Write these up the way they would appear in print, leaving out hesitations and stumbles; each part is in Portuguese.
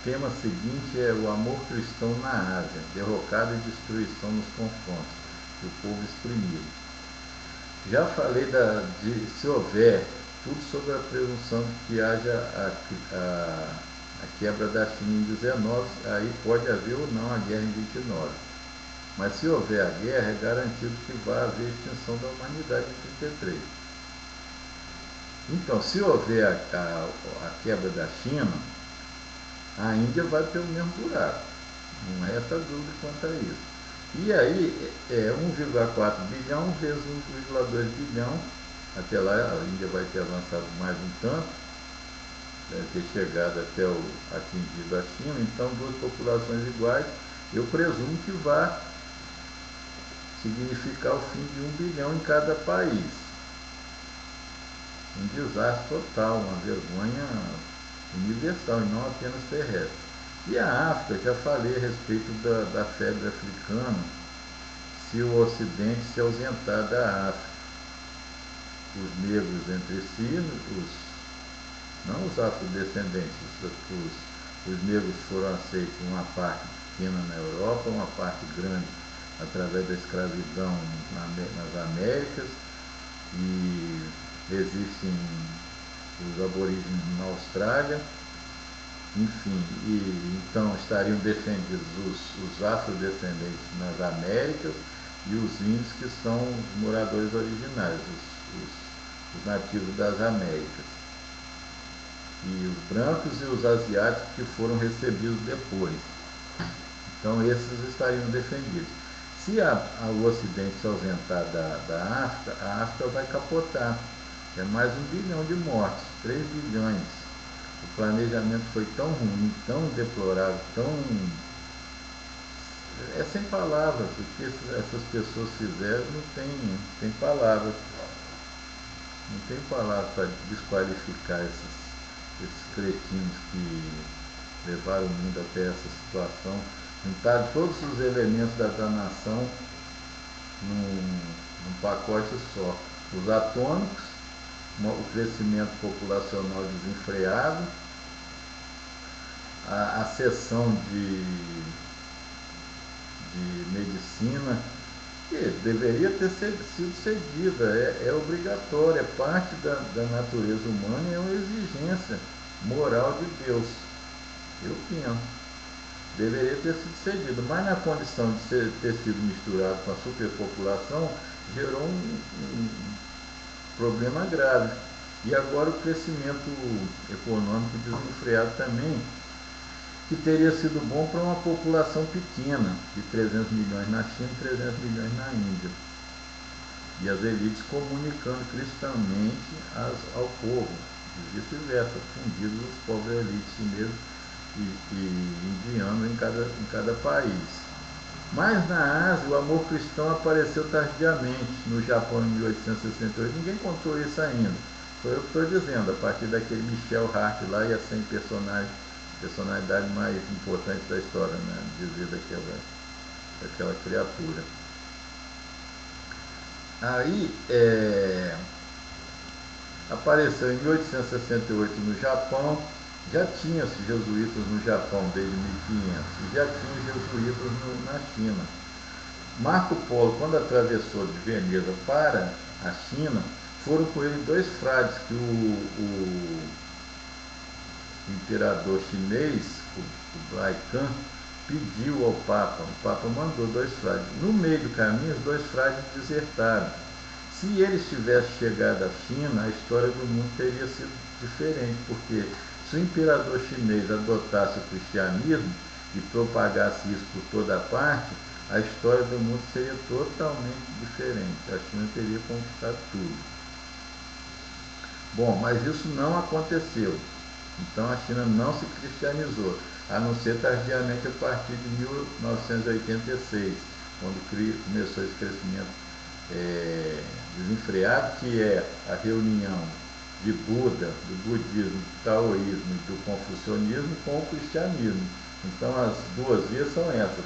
tema seguinte é o amor cristão na Ásia, derrocada e destruição nos confrontos, do povo exprimido. Já falei de se houver tudo sobre a presunção de que haja a quebra da China em 19, aí pode haver ou não a guerra em 29. Mas se houver a guerra, é garantido que vai haver extinção da humanidade em 33. Então, se houver a quebra da China, a Índia vai pelo mesmo buraco. Não resta dúvida quanto a isso. E aí, 1,4 bilhão vezes 1,2 bilhão, até lá a Índia vai ter avançado mais um tanto, deve ter chegado até atingido a China, então duas populações iguais, eu presumo que vai significar o fim de 1 bilhão em cada país. Um desastre total, uma vergonha universal e não apenas terrestre. E a África, já falei a respeito da febre africana, se o Ocidente se ausentar da África. Os negros entre si, não os afrodescendentes, os negros foram aceitos uma parte pequena na Europa, uma parte grande através da escravidão nas Américas, e existem os aborígenes na Austrália, enfim, e então estariam defendidos os afrodescendentes nas Américas e os índios, que são os moradores originários, os nativos das Américas, e os brancos e os asiáticos que foram recebidos depois. Então esses estariam defendidos. Se o Ocidente se ausentar da África, a África vai capotar. É mais 1 bilhão de mortes, 3 bilhões. O planejamento foi tão ruim, tão deplorável, é sem palavras. O que essas pessoas fizeram não tem palavras. Não tem palavras para desqualificar esses cretinos que levaram o mundo até essa situação. Juntaram todos os elementos da nação num pacote só. Os atômicos, o crescimento populacional desenfreado, a cessão de medicina, que deveria ter sido cedida, é obrigatória, é parte da natureza humana e é uma exigência moral de Deus. Eu penso. Deveria ter sido cedido, mas na condição de ter sido misturado com a superpopulação, gerou um problema grave. E agora o crescimento econômico desenfreado também, que teria sido bom para uma população pequena, de 300 milhões na China e 300 milhões na Índia. E as elites comunicando cristãmente ao povo, e vice-versa, fundidos os povos elites chineses e indianos em cada país. Mas na Ásia, o amor cristão apareceu tardiamente. No Japão, em 1868, ninguém contou isso ainda. Foi eu que estou dizendo, a partir daquele Michel Hart lá e a 100 personalidade mais importante da história, né, dizer daquela criatura. Aí, apareceu em 1868 no Japão. Já tinha-se jesuítas no Japão desde 1500 e já tinha jesuítas na China. Marco Polo, quando atravessou de Veneza para a China, foram com ele dois frades que o imperador chinês, o Blai Khan, pediu ao Papa. O Papa mandou dois frades. No meio do caminho, os dois frades desertaram. Se eles tivessem chegado à China, a história do mundo teria sido diferente, porque se o imperador chinês adotasse o cristianismo e propagasse isso por toda parte, a história do mundo seria totalmente diferente. A China teria conquistado tudo. Bom, mas isso não aconteceu. Então a China não se cristianizou, a não ser tardiamente a partir de 1986, quando começou esse crescimento desenfreado, que é a reunião de Buda, do budismo, do taoísmo e do confucionismo com o cristianismo. Então as duas vias são essas,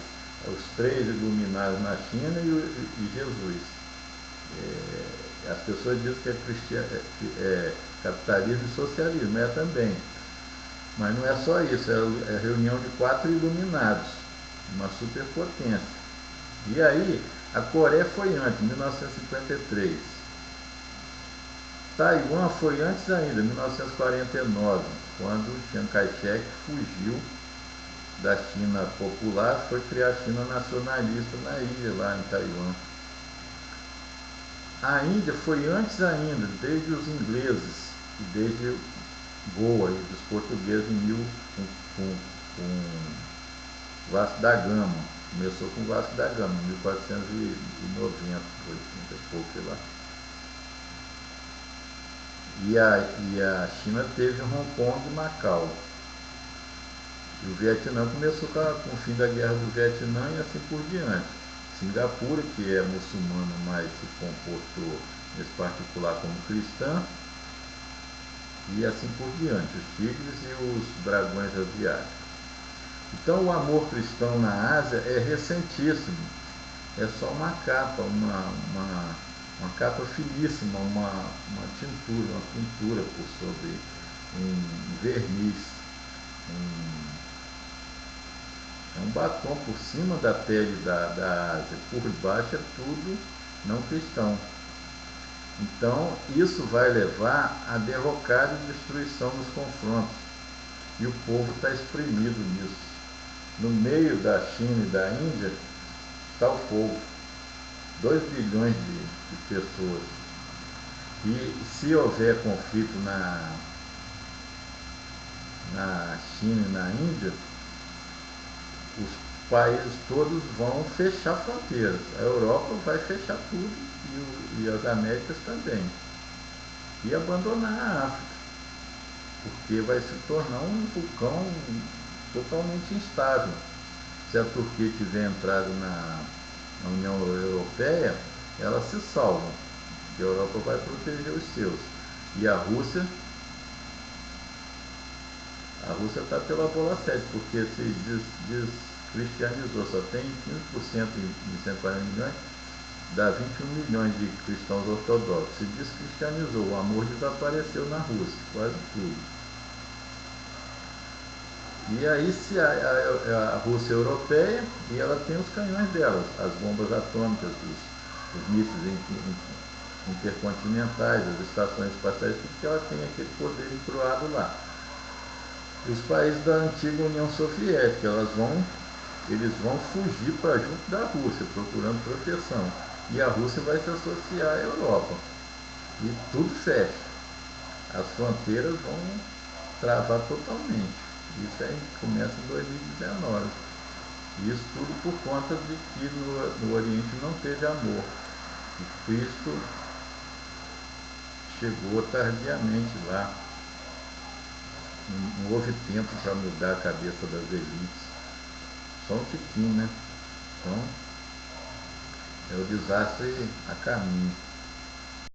os três iluminados na China e Jesus. As pessoas dizem que é capitalismo e socialismo, é também. Mas não é só isso, é a reunião de 4 iluminados, uma superpotência. E aí, a Coreia foi antes, 1953. Taiwan foi antes ainda, 1949, quando Chiang Kai-shek fugiu da China popular, foi criar a China nacionalista na ilha, lá em Taiwan. A Índia foi antes ainda, desde os ingleses e desde Goa e dos portugueses com Vasco da Gama. Começou com Vasco da Gama, em 1490, 80 e pouco, sei lá. E a China teve Hong Kong e Macau. E o Vietnã começou com o fim da Guerra do Vietnã e assim por diante. Singapura, que é muçulmana, mas se comportou nesse particular como cristã, e assim por diante, os tigres e os dragões asiáticos. Então o amor cristão na Ásia é recentíssimo, é só uma capa, uma capa finíssima, uma tintura, uma pintura por sobre um verniz, é um batom por cima da pele da Ásia, por baixo é tudo não cristão. Então, isso vai levar a derrocada e destruição nos confrontos. E o povo está espremido nisso. No meio da China e da Índia está o povo. 2 bilhões de pessoas. E se houver conflito na China e na Índia, os países todos vão fechar fronteiras. A Europa vai fechar tudo e as Américas também. E abandonar a África, porque vai se tornar um vulcão totalmente instável. Se a Turquia tiver entrado na União Europeia, ela se salva, porque a Europa vai proteger os seus. E a Rússia está pela bola 7, porque se descristianizou, só tem 15% de 140 milhões, dá 21 milhões de cristãos ortodoxos. Se descristianizou, o amor desapareceu na Rússia, quase tudo. E aí se a Rússia é europeia, e ela tem os canhões dela, as bombas atômicas, os mísseis intercontinentais, as estações espaciais, porque ela tem aquele poder encruado lá. Os países da antiga União Soviética, eles vão fugir para junto da Rússia, procurando proteção. E a Rússia vai se associar à Europa. E tudo fecha. As fronteiras vão travar totalmente. Isso aí começa em 2019. E isso tudo por conta de que no Oriente não teve amor. E Cristo chegou tardiamente lá. Não houve tempo para mudar a cabeça das elites. Só um tiquinho, né? Então, é o desastre a caminho.